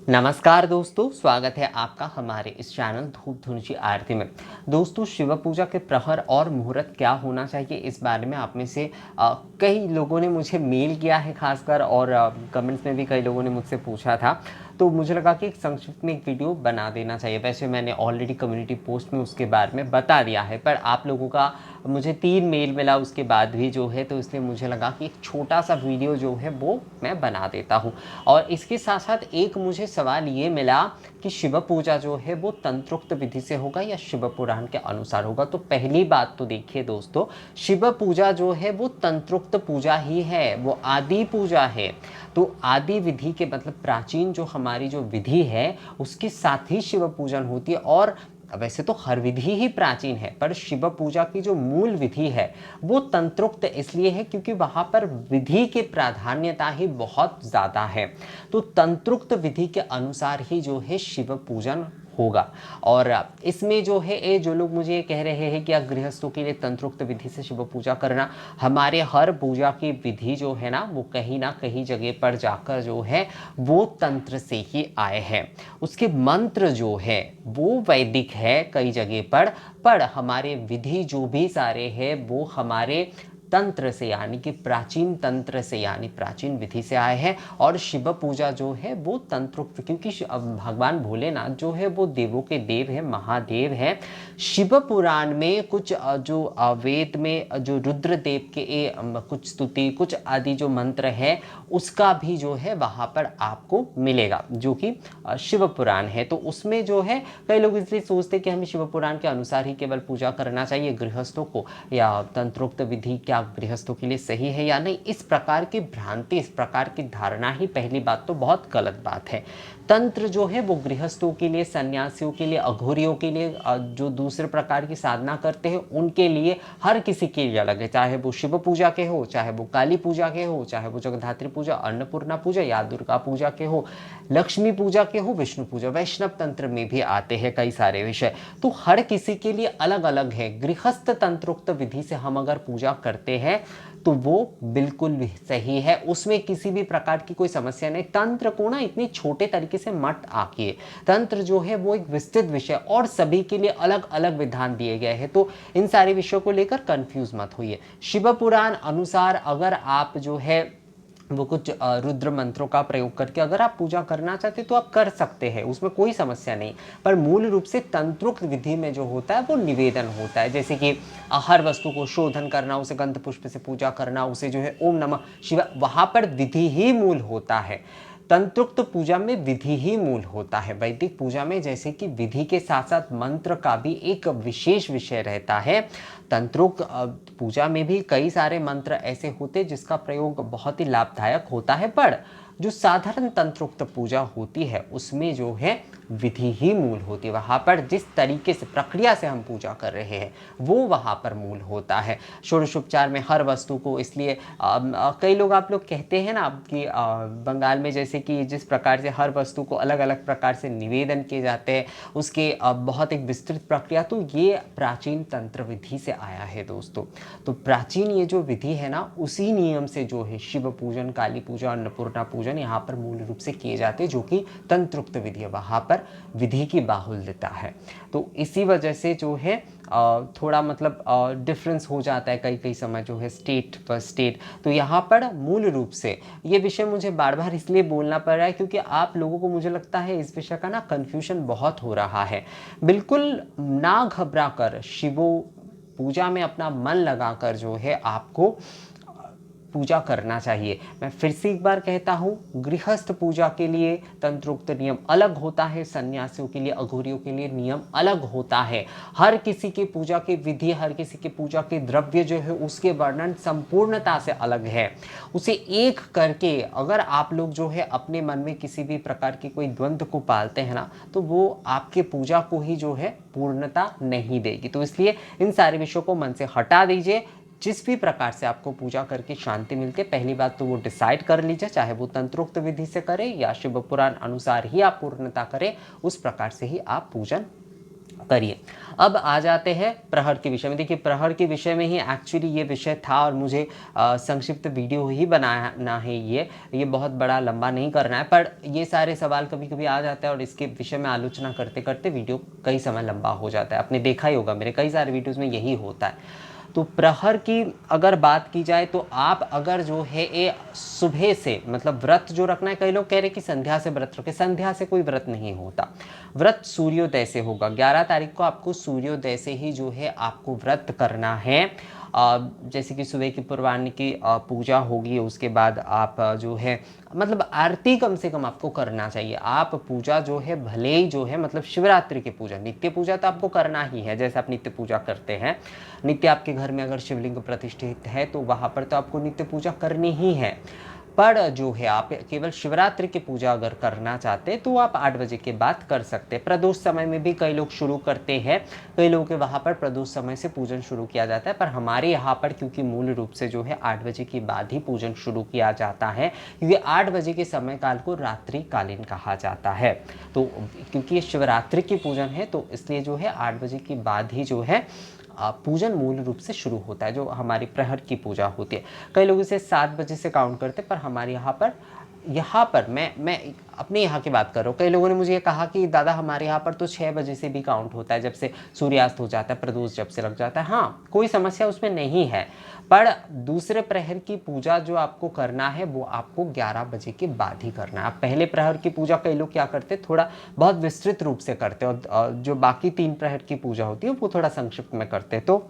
नमस्कार दोस्तों, स्वागत है आपका हमारे इस चैनल धूप धुंची आरती में। दोस्तों, शिव पूजा के प्रहर और मुहूर्त क्या होना चाहिए, इस बारे में आप में से कई लोगों ने मुझे मेल किया है खासकर, और कमेंट्स में भी कई लोगों ने मुझसे पूछा था। तो मुझे लगा कि एक संक्षिप्त में एक वीडियो बना देना चाहिए। वैसे मैंने ऑलरेडी कम्युनिटी पोस्ट में उसके बारे में बता दिया है, पर आप लोगों का मुझे 3 मेल मिला उसके बाद भी जो है, तो इसलिए मुझे लगा कि एक छोटा सा वीडियो जो है वो मैं बना देता हूँ। और इसके साथ साथ एक मुझे सवाल ये मिला कि शिव पूजा जो है वो तंत्रोक्त विधि से होगा या शिव पुराण के अनुसार होगा। तो पहली बात तो देखिए दोस्तों, शिव पूजा जो है वो तंत्रोक्त पूजा ही है, वो आदि पूजा है। तो आदि विधि के मतलब प्राचीन जो हमारी जो विधि है उसके साथ ही शिव पूजन होती है। और वैसे तो हर विधि ही प्राचीन है, पर शिव पूजा की जो मूल विधि है वो तंत्रोक्त इसलिए है क्योंकि वहां पर विधि की प्राधान्यता ही बहुत ज्यादा है। तो तंत्रोक्त विधि के अनुसार ही जो है शिव पूजन होगा। और इसमें जो है ये जो लोग मुझे कह रहे हैं कि गृहस्थों के लिए तंत्रोक्त विधि से शिव पूजा करना, हमारे हर पूजा की विधि जो है ना कहीं जगह पर जाकर जो है वो तंत्र से ही आए हैं। उसके मंत्र जो है वो वैदिक है कई जगह पर हमारे विधि जो भी सारे हैं वो हमारे तंत्र से यानी कि प्राचीन तंत्र से यानी प्राचीन विधि से आए हैं। और शिव पूजा जो है वो तंत्रोक्त, क्योंकि भगवान भोलेनाथ जो है वो देवों के देव है, महादेव है। शिव पुराण में कुछ जो वेद में जो रुद्र देव के कुछ स्तुति कुछ आदि जो मंत्र है उसका भी जो है वहां पर आपको मिलेगा, जो कि शिव पुराण है। तो उसमें जो है कई लोग इसलिए सोचते कि हमें शिव पुराण के अनुसार ही केवल पूजा करना चाहिए गृहस्थों को, या तंत्रोक्त विधि क्या गृहस्थों के लिए सही है या नहीं। इस प्रकार की भ्रांति, इस प्रकार की धारणा ही पहली बात तो बहुत गलत बात है। तंत्र जो है वो गृहस्थों के लिए, सन्यासियों के लिए, अघोरियों के लिए, जो दूसरे प्रकार की साधना करते हैं उनके लिए, हर किसी के लिए अलग है। चाहे वो शिव पूजा के हो, चाहे वो काली पूजा के हो, चाहे वो जगधात्री पूजा, अन्नपूर्णा पूजा या दुर्गा पूजा के हो, लक्ष्मी पूजा के हो, विष्णु पूजा, वैष्णव तंत्र में भी आते हैं कई सारे विषय। तो हर किसी के लिए अलग अलग है। गृहस्थ तंत्रोक्त विधि से हम अगर पूजा करते हैं तो वो बिल्कुल भी सही है, उसमें किसी भी प्रकार की कोई समस्या नहीं। तंत्र को ना इतने छोटे तरीके से मत आंकिए। तंत्र जो है वो एक विस्तृत विषय और सभी के लिए अलग अलग विधान दिए गए हैं। तो इन सारे विषयों को लेकर कंफ्यूज मत होइए। शिव पुराण अनुसार अगर आप जो है वो कुछ रुद्र मंत्रों का प्रयोग करके अगर आप पूजा करना चाहते तो आप कर सकते हैं, उसमें कोई समस्या नहीं। पर मूल रूप से तंत्रोक्त विधि में जो होता है वो निवेदन होता है, जैसे कि हर वस्तु को शोधन करना, उसे गंध पुष्प से पूजा करना, उसे जो है ओम नमः शिवाय, वहां पर विधि ही मूल होता है। तंत्रोक्त पूजा में विधि ही मूल होता है। वैदिक पूजा में जैसे कि विधि के साथ साथ मंत्र का भी एक विशेष विषय रहता है। तंत्रोक्त पूजा में भी कई सारे मंत्र ऐसे होते हैं जिसका प्रयोग बहुत ही लाभदायक होता है, पर जो साधारण तंत्रोक्त पूजा होती है उसमें जो है विधि ही मूल होती है। वहां पर जिस तरीके से प्रक्रिया से हम पूजा कर रहे हैं वो वहां पर मूल होता है। षोडशोपचार में हर वस्तु को, इसलिए कई लोग आप लोग कहते हैं ना कि बंगाल में जैसे कि जिस प्रकार से हर वस्तु को अलग अलग प्रकार से निवेदन किए जाते हैं, उसके बहुत एक विस्तृत प्रक्रिया, तो ये प्राचीन तंत्र विधि से आया है दोस्तों। तो प्राचीन ये जो विधि है ना उसी नियम से जो है शिव पूजन, काली पूजा, अन्नपूर्णा पूजन यहाँ पर मूल रूप से किए जाते हैं, जो कि तंत्रोक्त विधि है, वहाँ पर विधि की बाहुल्यता है। तो इसी वजह से जो है थोड़ा मतलब डिफरेंस हो जाता है कई कई समय जो है स्टेट पर स्टेट। तो यहाँ पर मूल रूप से ये विषय मुझे बार बार इसलिए बोलना पड़ रहा है क्योंकि आप लोगों को मुझे लगता है इस विषय का ना कन्फ्यूजन बहुत हो रहा है। बिल्कुल ना घबरा कर शिवो पूजा में अपना मन लगाकर जो है आपको पूजा करना चाहिए। मैं फिर से एक बार कहता हूँ, गृहस्थ पूजा के लिए तंत्रोक्त नियम अलग होता है, सन्यासियों के लिए, अघोरियों के लिए नियम अलग होता है। हर किसी के पूजा की विधि, हर किसी के पूजा के द्रव्य जो है उसके वर्णन संपूर्णता से अलग है। उसे एक करके अगर आप लोग जो है अपने मन में किसी भी प्रकार की कोई द्वंद्व को पालते हैं ना, तो वो आपके पूजा को ही जो है पूर्णता नहीं देगी। तो इसलिए इन सारे विषयों को मन से हटा दीजिए। जिस भी प्रकार से आपको पूजा करके शांति मिलती है, पहली बात तो वो डिसाइड कर लीजिए, चाहे वो तंत्रोक्त विधि से करें या शिव पुराण अनुसार ही आप पूर्णता करें, उस प्रकार से ही आप पूजन करिए। अब आ जाते हैं प्रहर के विषय में। देखिए, प्रहर के विषय में ही एक्चुअली ये विषय था और मुझे संक्षिप्त वीडियो ही बनाना है। ये बहुत बड़ा लंबा नहीं करना है, पर ये सारे सवाल कभी कभी आ जाते हैं और इसके विषय में आलोचना करते करते वीडियो कई समय लंबा हो जाता है। आपने देखा ही होगा, मेरे कई सारे वीडियोज़ में यही होता है। तो प्रहर की अगर बात की जाए तो आप अगर जो है ये सुबह से, मतलब व्रत जो रखना है, कई लोग कह रहे हैं कि संध्या से व्रत रखें। संध्या से कोई व्रत नहीं होता, व्रत सूर्योदय से होगा। 11 तारीख को आपको सूर्योदय से ही जो है आपको व्रत करना है। जैसे कि सुबह की पूर्वाह्न की पूजा होगी, उसके बाद आप जो है मतलब आरती कम से कम आपको करना चाहिए। आप पूजा जो है भले ही जो है मतलब शिवरात्रि की पूजा, नित्य पूजा तो आपको करना ही है, जैसे आप नित्य पूजा करते हैं। नित्य आपके घर में अगर शिवलिंग प्रतिष्ठित है तो वहाँ पर तो आपको नित्य पूजा करनी ही है। पर जो है आप केवल शिवरात्रि की पूजा अगर करना चाहते हैं तो आप 8 बजे के बाद कर सकते हैं। प्रदोष समय में भी कई लोग शुरू करते हैं, कई लोगों के वहाँ पर प्रदोष समय से पूजन शुरू किया जाता है, पर हमारे यहाँ पर क्योंकि मूल रूप से जो है 8 बजे के बाद ही पूजन शुरू किया जाता है, क्योंकि 8 बजे के समय काल को रात्रि कालीन कहा जाता है। तो क्योंकि ये शिवरात्रि की पूजन है तो इसलिए जो है 8 बजे के बाद ही जो है पूजन मूल रूप से शुरू होता है, जो हमारी प्रहर की पूजा होती है। कई लोग इसे 7 बजे से काउंट करते हैं, पर हमारे यहाँ पर मैं अपने यहाँ की बात कर रहा हूँ। कई लोगों ने मुझे ये कहा कि दादा हमारे यहाँ पर तो 6 बजे से भी काउंट होता है, जब से सूर्यास्त हो जाता है, प्रदोष जब से लग जाता है। हाँ, कोई समस्या उसमें नहीं है, पर दूसरे प्रहर की पूजा जो आपको करना है वो आपको 11 बजे के बाद ही करना है। आप पहले प्रहर की पूजा कई लोग क्या करते हैं, थोड़ा बहुत विस्तृत रूप से करते हैं, और जो बाकी 3 प्रहर की पूजा होती है वो थोड़ा संक्षिप्त में करते हैं। तो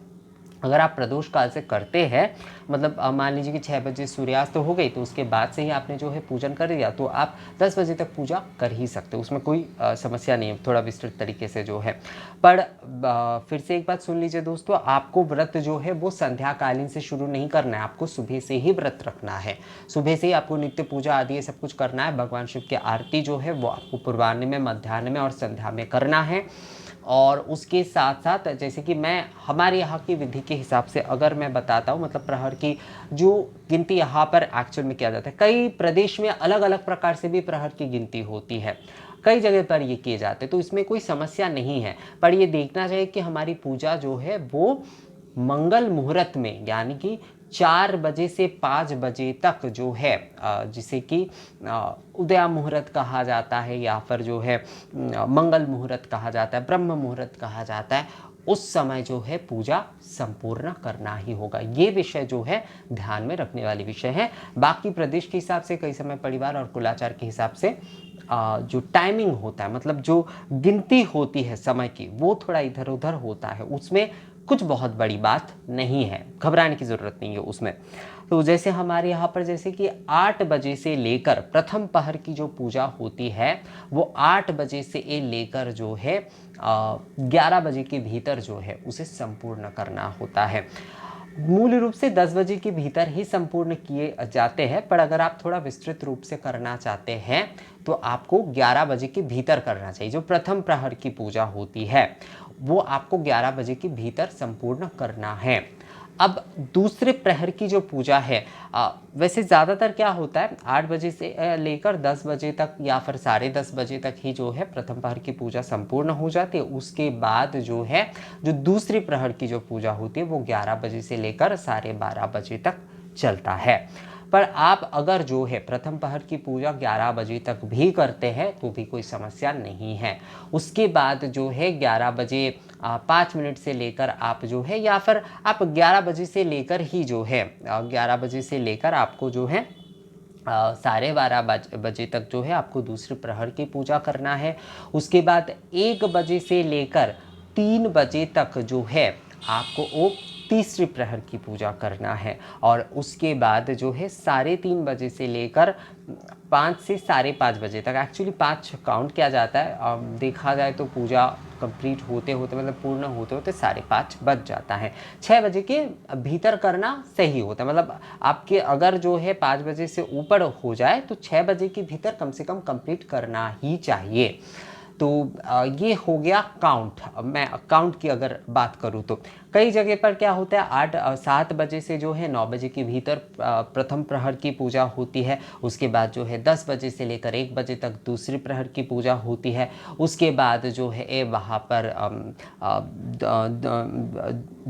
अगर आप प्रदोष काल से करते हैं, मतलब मान लीजिए कि 6 बजे सूर्यास्त हो गई, तो उसके बाद से ही आपने जो है पूजन कर दिया, तो आप 10 बजे तक पूजा कर ही सकते हो, उसमें कोई समस्या नहीं है, थोड़ा विस्तृत तरीके से जो है। पर फिर से एक बात सुन लीजिए दोस्तों, आपको व्रत जो है वो संध्याकालीन से शुरू नहीं करना है, आपको सुबह से ही व्रत रखना है। सुबह से ही आपको नित्य पूजा आदि ये सब कुछ करना है। भगवान शिव की आरती जो है वो आपको पूर्वाह्न में, मध्याह्न में और संध्या में करना है। और उसके साथ साथ जैसे कि मैं हमारे यहाँ की विधि के हिसाब से अगर मैं बताता हूँ, मतलब प्रहर की जो गिनती यहाँ पर एक्चुअल में किया जाता है, कई प्रदेश में अलग अलग प्रकार से भी प्रहर की गिनती होती है, कई जगह पर ये किए जाते हैं, तो इसमें कोई समस्या नहीं है। पर ये देखना चाहिए कि हमारी पूजा जो है वो मंगल मुहूर्त में, यानी कि 4 बजे से 5 बजे तक जो है, जिसे कि उदया मुहूर्त कहा जाता है, या फिर जो है मंगल मुहूर्त कहा जाता है, ब्रह्म मुहूर्त कहा जाता है, उस समय जो है पूजा संपूर्ण करना ही होगा। ये विषय जो है ध्यान में रखने वाली विषय है। बाकी प्रदेश के हिसाब से, कई समय परिवार और कुलाचार के हिसाब से जो टाइमिंग होता है, मतलब जो गिनती होती है समय की, वो थोड़ा इधर उधर होता है, उसमें कुछ बहुत बड़ी बात नहीं है, घबराने की ज़रूरत नहीं है उसमें। तो जैसे हमारे यहाँ पर जैसे कि 8 बजे से लेकर प्रथम पहर की जो पूजा होती है वो 8 बजे से लेकर जो है 11 बजे के भीतर जो है उसे संपूर्ण करना होता है। मूल रूप से 10 बजे के भीतर ही संपूर्ण किए जाते हैं, पर अगर आप थोड़ा विस्तृत रूप से करना चाहते हैं तो आपको 11 बजे के भीतर करना चाहिए। जो प्रथम प्रहर की पूजा होती है वो आपको 11 बजे के भीतर संपूर्ण करना है। अब दूसरे प्रहर की जो पूजा है, वैसे ज़्यादातर क्या होता है, 8 बजे से लेकर 10 बजे तक या फिर 10:30 बजे तक ही जो है प्रथम प्रहर की पूजा संपूर्ण हो जाती है। उसके बाद जो है जो दूसरी प्रहर की जो पूजा होती है वो 11 बजे से लेकर 12:30 बजे तक चलता है। पर आप अगर जो है प्रथम पहर की पूजा 11 बजे तक भी करते हैं तो भी कोई समस्या नहीं है। उसके बाद जो है 11 बजे 5 मिनट से लेकर आप जो है, या फिर आप 11 बजे से लेकर ही जो है 11 बजे से लेकर आपको जो है 12:30 बजे तक जो है आपको दूसरे प्रहर की पूजा करना है। उसके बाद 1 बजे से लेकर 3 बजे तक जो है आपको वो तीसरी प्रहर की पूजा करना है। और उसके बाद जो है 3:30 बजे से लेकर 5 से 5:30 बजे तक, एक्चुअली 5 काउंट किया जाता है, देखा जाए तो पूजा कंप्लीट होते होते, मतलब पूर्ण होते होते 5:30 बज जाता है। 6 बजे के भीतर करना सही होता है, मतलब आपके अगर जो है 5 बजे से ऊपर हो जाए तो 6 बजे के भीतर कम से कम कंप्लीट करना ही चाहिए। तो ये हो गया काउंट। मैं काउंट की अगर बात करूँ तो कई जगह पर क्या होता है 7 बजे से जो है 9 बजे के भीतर प्रथम प्रहर की पूजा होती है। उसके बाद जो है 10 बजे से लेकर 1 बजे तक दूसरी प्रहर की पूजा होती है। उसके बाद जो है वहाँ पर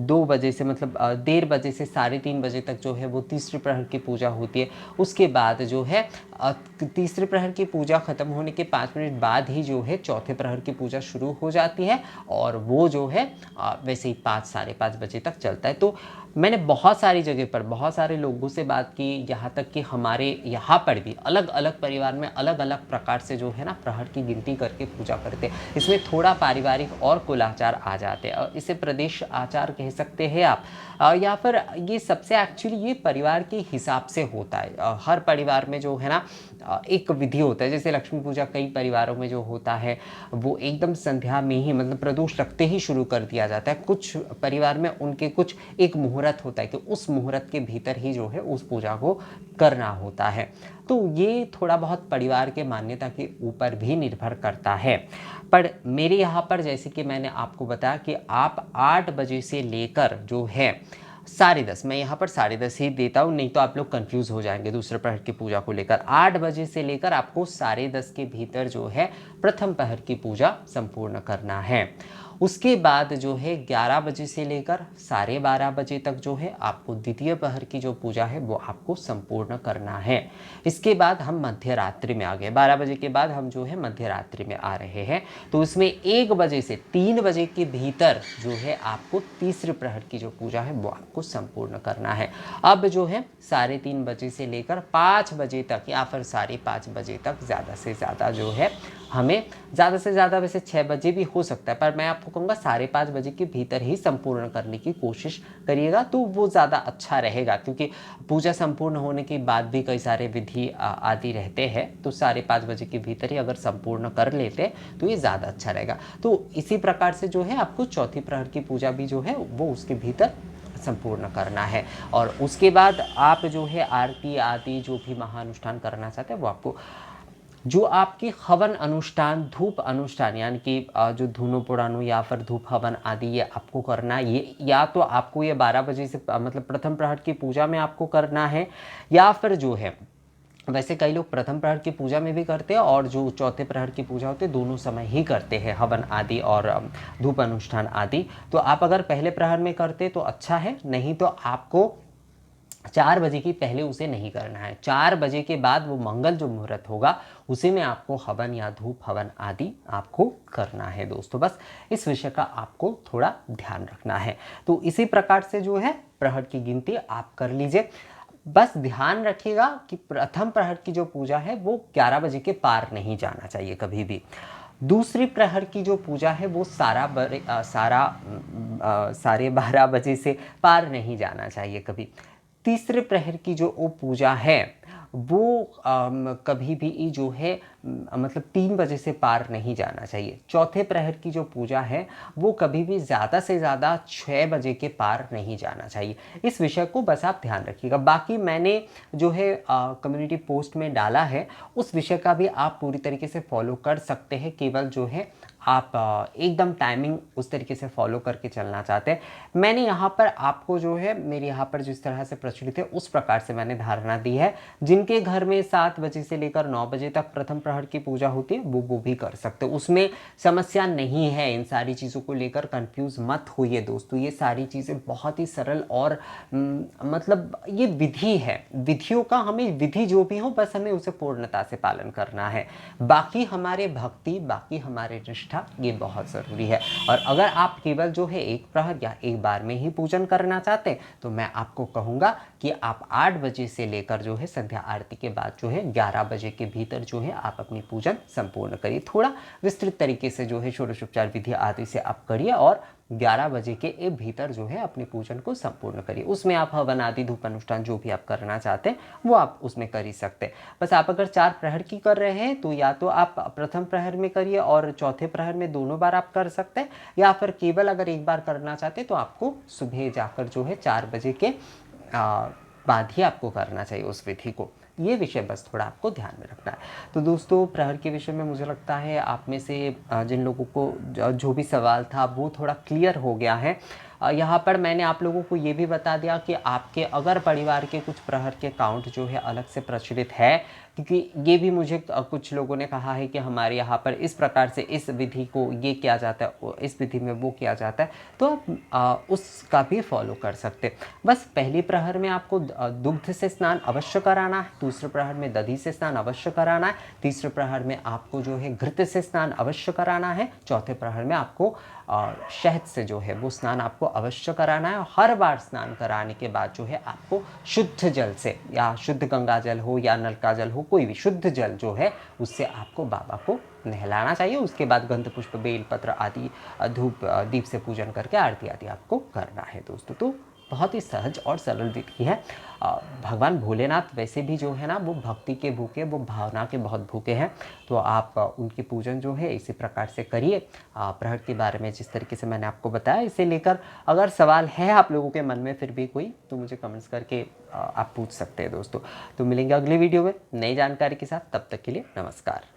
2 बजे से मतलब 1:30 से 3:30 बजे तक जो है वो तीसरी प्रहर की पूजा होती है। उसके बाद जो है तीसरे प्रहर की पूजा खत्म होने के 5 मिनट बाद ही जो है चौथे प्रहर की पूजा शुरू हो जाती है और वो जो है वैसे ही 5 साढ़े 5 बजे तक चलता है। तो मैंने बहुत सारी जगह पर बहुत सारे लोगों से बात की, यहाँ तक कि हमारे यहाँ पर भी अलग अलग परिवार में अलग अलग प्रकार से जो है ना प्रहर की गिनती करके पूजा करते हैं। इसमें थोड़ा पारिवारिक और कुलाचार आ जाते हैं और इसे प्रदेश आचार कह सकते हैं आप, या फिर ये सबसे एक्चुअली ये परिवार के हिसाब से होता है। हर परिवार में जो है ना एक विधि होता है। जैसे लक्ष्मी पूजा कई परिवारों में जो होता है वो एकदम संध्या में ही मतलब प्रदोष लगते ही शुरू कर दिया जाता है। कुछ परिवार में उनके कुछ एक मुहूर्त होता है कि उस मुहूर्त के भीतर ही जो है उस पूजा को करना होता है। तो ये थोड़ा बहुत परिवार के मान्यता के ऊपर भी निर्भर करता है। पर मेरे यहाँ पर जैसे कि मैंने आपको बताया कि आप 8 बजे से लेकर जो है 10:30, मैं यहाँ पर 10:30 ही देता हूँ, नहीं तो आप लोग कंफ्यूज हो जाएंगे दूसरे प्रहर की पूजा को लेकर। 8 बजे से लेकर आपको 10:30 के भीतर जो है प्रथम प्रहर की पूजा संपूर्ण करना है। उसके बाद जो है 11 बजे से लेकर 12:30 बजे तक जो है आपको द्वितीय प्रहर की जो पूजा है वो आपको संपूर्ण करना है। इसके बाद हम मध्य रात्रि में आ गए। 12 बजे के बाद हम जो है मध्य रात्रि में आ रहे हैं। तो उसमें 1 बजे से 3 बजे के भीतर जो है आपको तीसरे प्रहर की जो पूजा है वो आपको संपूर्ण करना है। अब जो है 3:30 बजे से लेकर 5 बजे तक या फिर 5:30 बजे तक ज़्यादा से ज़्यादा जो है हमें, ज़्यादा से ज़्यादा वैसे 6 बजे भी हो सकता है, पर मैं आपको कहूँगा 5:30 बजे के भीतर ही संपूर्ण करने की कोशिश करिएगा तो वो ज़्यादा अच्छा रहेगा। क्योंकि पूजा संपूर्ण होने के बाद भी कई सारे विधि आदि रहते हैं, तो 5:30 बजे के भीतर ही अगर संपूर्ण कर लेते तो ये ज़्यादा अच्छा रहेगा। तो इसी प्रकार से जो है आपको चौथी प्रहर की पूजा भी जो है वो उसके भीतर संपूर्ण करना है। और उसके बाद आप जो है आरती आदि जो भी महानुष्ठान करना चाहते हैं वो आपको, जो आपके हवन अनुष्ठान धूप अनुष्ठान यानी कि जो धूनो पुरानो या फिर धूप हवन आदि ये आपको करना है। ये या तो आपको ये 12 बजे से मतलब प्रथम प्रहर की पूजा में आपको करना है, या फिर जो है वैसे कई लोग प्रथम प्रहर की पूजा में भी करते हैं और जो चौथे प्रहर की पूजा होती है दोनों समय ही करते हैं, हवन आदि और धूप अनुष्ठान आदि। तो आप अगर पहले प्रहर में करते तो अच्छा है, नहीं तो आपको 4 बजे की पहले उसे नहीं करना है। 4 बजे के बाद वो मंगल जो मुहूर्त होगा उसी में आपको हवन या धूप हवन आदि आपको करना है दोस्तों। बस इस विषय का आपको थोड़ा ध्यान रखना है। तो इसी प्रकार से जो है प्रहर की गिनती आप कर लीजिए। बस ध्यान रखिएगा कि प्रथम प्रहर की जो पूजा है वो 11 बजे के पार नहीं जाना चाहिए कभी भी। दूसरी प्रहर की जो पूजा है वो 12:30 बजे से पार नहीं जाना चाहिए कभी। तीसरे प्रहर की जो वो पूजा है वो कभी भी जो है मतलब 3 बजे से पार नहीं जाना चाहिए। चौथे प्रहर की जो पूजा है वो कभी भी ज़्यादा से ज़्यादा 6 बजे के पार नहीं जाना चाहिए। इस विषय को बस आप ध्यान रखिएगा। बाकी मैंने जो है कम्युनिटी पोस्ट में डाला है उस विषय का भी आप पूरी तरीके से फॉलो कर सकते हैं। केवल जो है आप एकदम टाइमिंग उस तरीके से फॉलो करके चलना चाहते हैं। मैंने यहाँ पर आपको जो है मेरे यहाँ पर जिस तरह से प्रचलित है उस प्रकार से मैंने धारणा दी है। जिनके घर में 7 बजे से लेकर 9 बजे तक प्रथम प्रहर की पूजा होती है वो भी कर सकते हो, उसमें समस्या नहीं है। इन सारी चीज़ों को लेकर कंफ्यूज मत होइए दोस्तों, ये सारी चीज़ें बहुत ही सरल और मतलब ये विधि है। विधियों का हमें विधि जो भी हो बस हमें उसे पूर्णता से पालन करना है। बाकी हमारे भक्ति बाकी हमारे निष्ठा ये बहुत ज़रूरी है। और अगर आप केवल जो है एक प्रहर या एक बार में ही पूजन करना चाहते हैं तो मैं आपको कहूँगा कि आप 8 बजे से लेकर जो है संध्या आरती के बाद जो है 11 बजे के भीतर जो है आप अपनी पूजन संपूर्ण करिए। थोड़ा विस्तृत तरीके से जो है षोडशोपचार विधि आदि से आप करिए और 11 बजे के भीतर जो है अपने पूजन को संपूर्ण करिए। उसमें आप हवन आदि धूप अनुष्ठान जो भी आप करना चाहते हैं वो आप उसमें कर ही सकते हैं। बस आप अगर 4 प्रहर की कर रहे हैं तो या तो आप प्रथम प्रहर में करिए और चौथे प्रहर में दोनों बार आप कर सकते हैं, या फिर केवल अगर एक बार करना चाहते हैं तो आपको सुबह जाकर जो है 4 बजे के बाद ही आपको करना चाहिए उस विधि को। ये विषय बस थोड़ा आपको ध्यान में रखना है। तो दोस्तों प्रहर के विषय में मुझे लगता है आप में से जिन लोगों को जो भी सवाल था वो थोड़ा क्लियर हो गया है। यहाँ पर मैंने आप लोगों को ये भी बता दिया कि आपके अगर परिवार के कुछ प्रहर के काउंट जो है अलग से प्रचलित है, क्योंकि ये भी मुझे कुछ लोगों ने कहा है कि हमारे यहाँ पर इस प्रकार से इस विधि को ये किया जाता है, इस विधि में वो किया जाता है, तो आप उसका भी फॉलो कर सकते। बस पहली प्रहर में आपको दुग्ध से स्नान अवश्य कराना है, दूसरे प्रहर में दधी से स्नान अवश्य कराना है, तीसरे प्रहर में आपको जो है घृत से स्नान अवश्य कराना है, चौथे प्रहर में आपको शहद से जो है वो स्नान आपको अवश्य कराना है। और हर बार स्नान कराने के बाद जो है आपको शुद्ध जल से, या शुद्ध गंगा जल हो या नल का जल हो, कोई भी शुद्ध जल जो है उससे आपको बाबा को नहलाना चाहिए। उसके बाद गंध पुष्प बेल पत्र आदि धूप दीप से पूजन करके आरती आदि आपको करना है दोस्तों। तो बहुत ही सहज और सरल विधि है। भगवान भोलेनाथ वैसे भी जो है ना वो भक्ति के भूखे, वो भावना के बहुत भूखे हैं। तो आप उनके पूजन जो है इसी प्रकार से करिए। प्रहर के बारे में जिस तरीके से मैंने आपको बताया, इसे लेकर अगर सवाल है आप लोगों के मन में फिर भी कोई, तो मुझे कमेंट्स करके आप पूछ सकते हैं दोस्तों। तो मिलेंगे अगली वीडियो में नई जानकारी के साथ, तब तक के लिए नमस्कार।